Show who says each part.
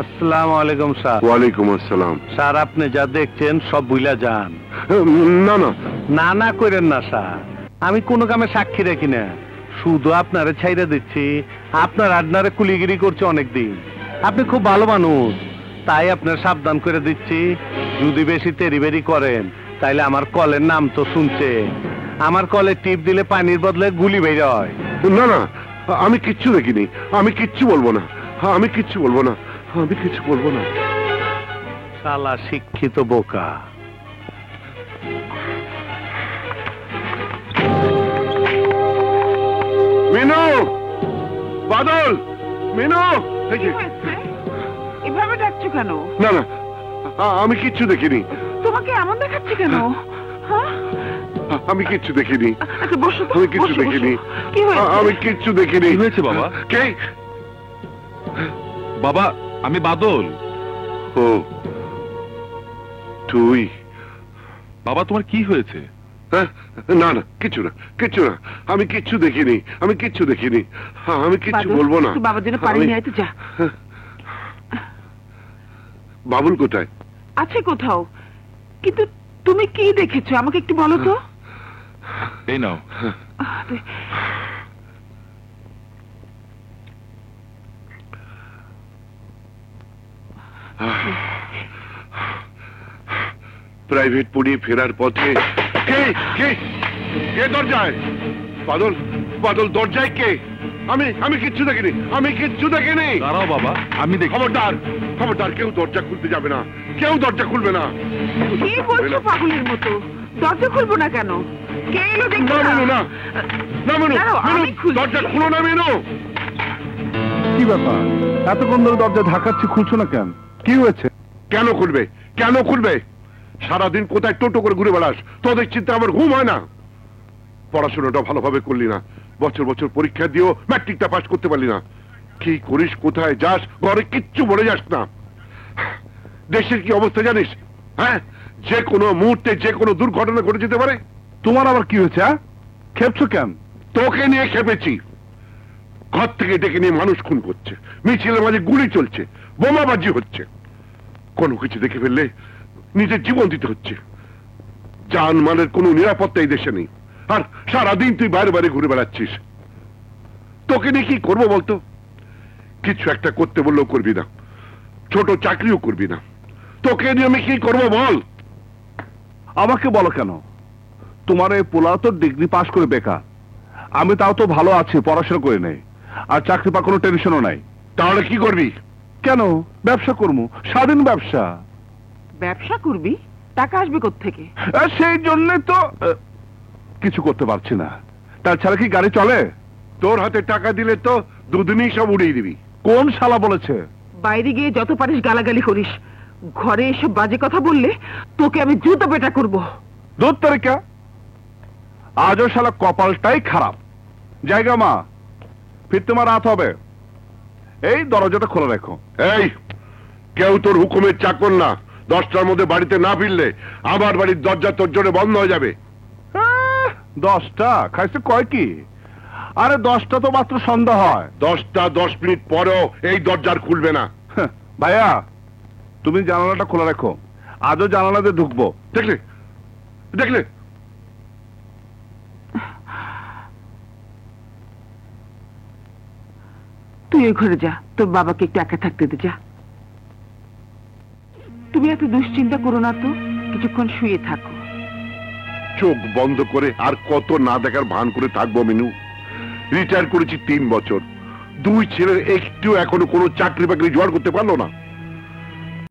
Speaker 1: আসসালামু আলাইকুম স্যার।
Speaker 2: ওয়ালাইকুম আসসালাম।
Speaker 1: স্যার আপনি যা দেখছেন সব ভুলা যান।
Speaker 2: না না
Speaker 1: না না করেন না স্যার, আমি কোনো কামে সাক্ষী রাখি না, শুধু আপনারে ছাইরা দিচ্ছি। আপনার আডনারে কুলিগিরি করছে অনেকদিন, আপনি খুব ভালো মানুষ, তাই আপনার সাবধান করে দিচ্ছি। যদি বেশি তেরিবেরি করেন তাইলে আমার কলের নাম তো শুনছে, আমার কলে টিপ দিলে পানির বদলে গুলি বের হয়।
Speaker 2: না না, আমি কিচ্ছু দেখিনি, আমি কিচ্ছু বলবো না, আমি কিচ্ছু বলবো না, আমি কিছু বলবো না।
Speaker 1: শালা শিক্ষিত বোকা।
Speaker 2: মিনু, বাদল, মিনু।
Speaker 3: এভাবে ডাকছো কেন?
Speaker 2: না না, আমি কিচ্ছু দেখিনি।
Speaker 3: তোমাকে এমন দেখাচ্ছে কেন? হ্যাঁ?
Speaker 2: আমি কিচ্ছু দেখিনি,
Speaker 3: আচ্ছা বসো তো,
Speaker 2: আমি কিচ্ছু
Speaker 3: বসো,
Speaker 2: দেখিনি,
Speaker 3: বসো। কি হয়েছে?
Speaker 2: আমি কিচ্ছু দেখিনি।
Speaker 4: কি হয়েছে বাবা?
Speaker 2: কে?
Speaker 4: বাবা আমি বাদল।
Speaker 2: ও তুই?
Speaker 4: বাবা তোমার কি হয়েছে?
Speaker 2: হ্যাঁ? না না, কিচ্ছু না, কিচ্ছু না, আমি কিচ্ছু দেখিনি, আমি কিচ্ছু দেখিনি, আমি কিচ্ছু
Speaker 3: বাদল,
Speaker 2: বলবো না।
Speaker 3: তুই বাবার জন্য পানি নিয়ে আয় তো, যা।
Speaker 2: বাবুল কোথায়?
Speaker 3: আছে কোথাও, কিন্তু তুমি কি দেখেছো আমাকে একটু বলো তো।
Speaker 4: এই নাও।
Speaker 2: প্রাইভেট পড়িয়ে ফেরার পথে কে কে কে দরজায়? বাদল, বাদল দরজায় কে? আমি কিচ্ছু দেখিনি, আমি কিচ্ছু দেখিনি।
Speaker 4: দাঁড়াও বাবা, আমি দেখি।
Speaker 2: খবরদার, খবরদার, কেউ দরজা খুলতে যাবে না, কেউ দরজা খুলবে না।
Speaker 3: কি বলছো পাগলের মতো? দরজা খুলবো না কেন? কে এলো দেখো
Speaker 2: না মেনু, না না মেনু,
Speaker 3: দাঁড়াও, আমি
Speaker 2: মেনু,
Speaker 3: খুলছি।
Speaker 2: দরজা খুলো না মেনু।
Speaker 1: কি ব্যাপার, এতক্ষণ ধরে দরজা ধাক্কাচ্ছি, খুলছো না কেন? কি হয়েছে?
Speaker 2: কেন খুলবে, কেন খুলবে? সারাদিন কোথায় টোটো করে ঘুরে বেড়াস, তোদের চিন্তা আমার ঘুম হয় না। পড়াশোনাটা ভালোভাবে করলি না, বছর বছর পরীক্ষা দিয়েও ম্যাট্রিকটা পাস করতে পারলি না। কি করিস, কোথায় যাস, ঘরে কিচ্ছু বলে যাস না। দেশের কি অবস্থা জানিস? হ্যাঁ, যে কোনো মুহূর্তে যে কোনো দুর্ঘটনা ঘটে যেতে পারে।
Speaker 1: তোমার আবার কি হয়েছে? খেপছো কেন?
Speaker 2: তোকে নিয়ে খেপেছি। ঘর থেকে ডেকে নিয়ে মানুষ খুন করছে, মিছিলের মাঝে গুলি চলছে, বোমাবাজি হচ্ছে। কোনো কিছু দেখে ফেললে নিজের জীবন দিতে হচ্ছে। জানমালের কোনো নিরাপত্তা এই দেশে নেই, আর সারাদিন তুই বাইরে বাইরে ঘুরে বেড়াচ্ছিস। তোকে নিয়ে কি করবো বলতো? কিছু একটা করতে বললেও করবি না, ছোট চাকরিও করবি না। তোকে নিয়ে আমি কি করবো বল?
Speaker 1: আমাকে বলো কেন? তোমার এই পোলা তো ডিগ্রি পাশ করে বেকার, আমি তাও তো ভালো আছি, পড়াশোনা করে নেই, আর চাকরি পাওয়ার কোনো টেনশনও নাই।
Speaker 2: তাহলে কি করবি?
Speaker 1: কেন? ব্যবসা করবো, স্বাধীন ব্যবসা।
Speaker 3: ব্যবসা করবি? টাকা আসবে কোত্থেকে?
Speaker 1: সেই জন্য তো কিছু করতে পারছি না। তাছাড়া কি গাড়ি চলে?
Speaker 2: তোর হাতে টাকা দিলে তো দুদিনই সব উড়িয়ে দিবি।
Speaker 1: কোন শালা বলেছে?
Speaker 3: বাইরে গিয়ে যত পারিস গালাগালি করিস, ঘরে এসব বাজে কথা বললে তোকে আমি জুতো পেটা করবো।
Speaker 1: দূর তারিকা, আজও শালা কপালটাই খারাপ। জায়গা মা, ফির তোমার রাত হবে, এই দরজাটা খোলা রাখো।
Speaker 2: এই, কেউ তোর হুকুমের চাকর না। 10টার মধ্যে বাড়িতে না ফিরলে আমার বাড়ির দরজা তোর জন্য বন্ধ হয়ে যাবে।
Speaker 1: 10টা খাইছে কয় কি? আরে 10টা তো মাত্র সন্ধ্যা হয়।
Speaker 2: 10টা 10 মিনিট পরেও এই দরজার খুলবে না।
Speaker 1: ভাইয়া, তুমি জানালাটা খোলা রাখো, আজও জানালা দিয়ে ঢুকবো।
Speaker 2: দেখলে, দেখলে,
Speaker 3: তুই ওই ঘরে যা, তোর বাবাকে একটু একা থাকতে দে, যা। তুমি এত দুশ্চিন্তা করো না তো, কিছুক্ষণ শুয়ে থাকো।
Speaker 2: চোখ বন্ধ করে আর কত না দেখার ভান করে থাকবো মিনু? রিটায়ার করেছি 3 বছর, 2 ছেলের একটু এখনো কোনো চাকরি বাকরি জোগাড় করতে পারলো না।